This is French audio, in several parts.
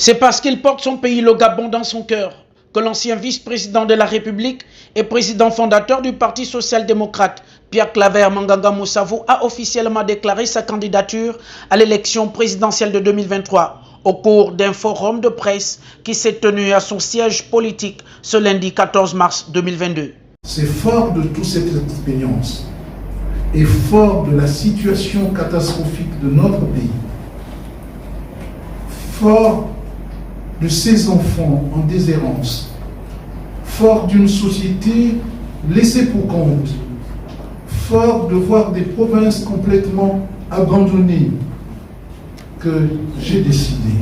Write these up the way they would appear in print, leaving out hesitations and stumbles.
C'est parce qu'il porte son pays, le Gabon, dans son cœur, que l'ancien vice-président de la République et président fondateur du Parti social-démocrate, Pierre Claver Manganga Moussavou, a officiellement déclaré sa candidature à l'élection présidentielle de 2023 au cours d'un forum de presse qui s'est tenu à son siège politique ce lundi 14 mars 2022. C'est fort de toute cette expérience et fort de la situation catastrophique de notre pays, fort de ces enfants en déshérence, fort d'une société laissée pour compte, fort de voir des provinces complètement abandonnées, que j'ai décidé,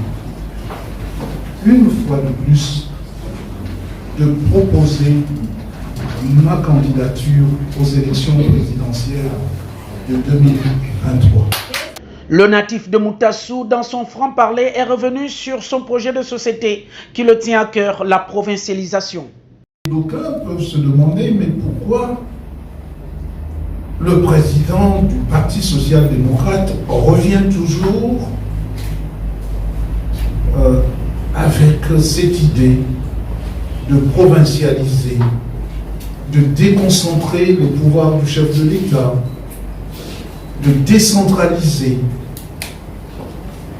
une fois de plus, de proposer ma candidature aux élections présidentielles de 2023. Le natif de Moutassou, dans son franc-parler, est revenu sur son projet de société qui le tient à cœur, la provincialisation. D'aucuns peuvent se demander, mais pourquoi le président du Parti social-démocrate revient toujours avec cette idée de provincialiser, de déconcentrer le pouvoir du chef de l'État, de décentraliser.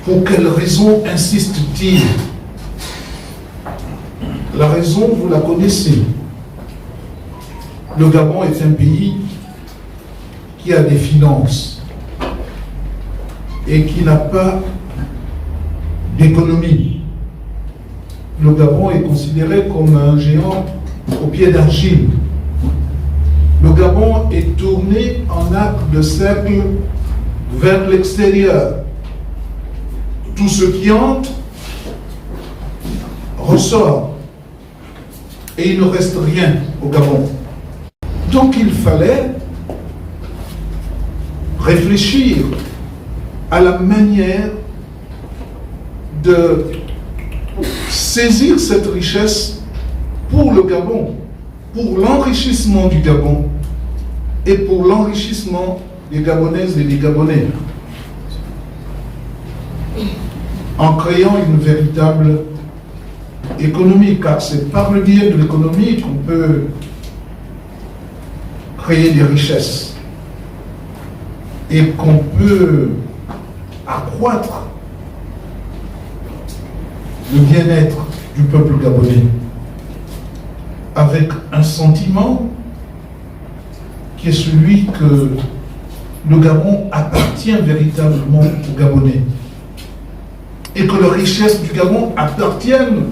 Pour quelle raison insiste-t-il? La raison, vous la connaissez. Le Gabon est un pays qui a des finances et qui n'a pas d'économie. Le Gabon est considéré comme un géant au pied d'argile. Le Gabon est tourné en arc de cercle vers l'extérieur. Tout ce qui entre ressort et il ne reste rien au Gabon. Donc il fallait réfléchir à la manière de saisir cette richesse pour le Gabon, pour l'enrichissement du Gabon et pour l'enrichissement des Gabonaises et des Gabonais, en créant une véritable économie, car c'est par le biais de l'économie qu'on peut créer des richesses et qu'on peut accroître le bien-être du peuple gabonais avec un sentiment qui est celui que le Gabon appartient véritablement aux Gabonais et que les richesses du Gabon appartiennent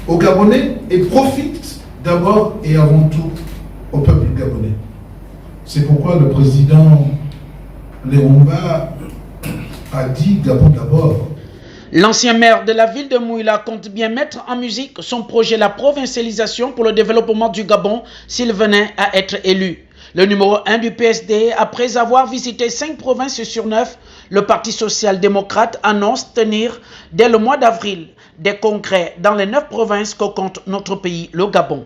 aux Gabonais et profitent d'abord et avant tout au peuple gabonais. C'est pourquoi le président Léomba a dit Gabon d'abord. L'ancien maire de la ville de Mouila compte bien mettre en musique son projet La provincialisation pour le développement du Gabon s'il venait à être élu. Le numéro 1 du PSD, après avoir visité 5 provinces sur 9, le Parti social-démocrate annonce tenir dès le mois d'avril des congrès dans les 9 provinces que compte notre pays, le Gabon.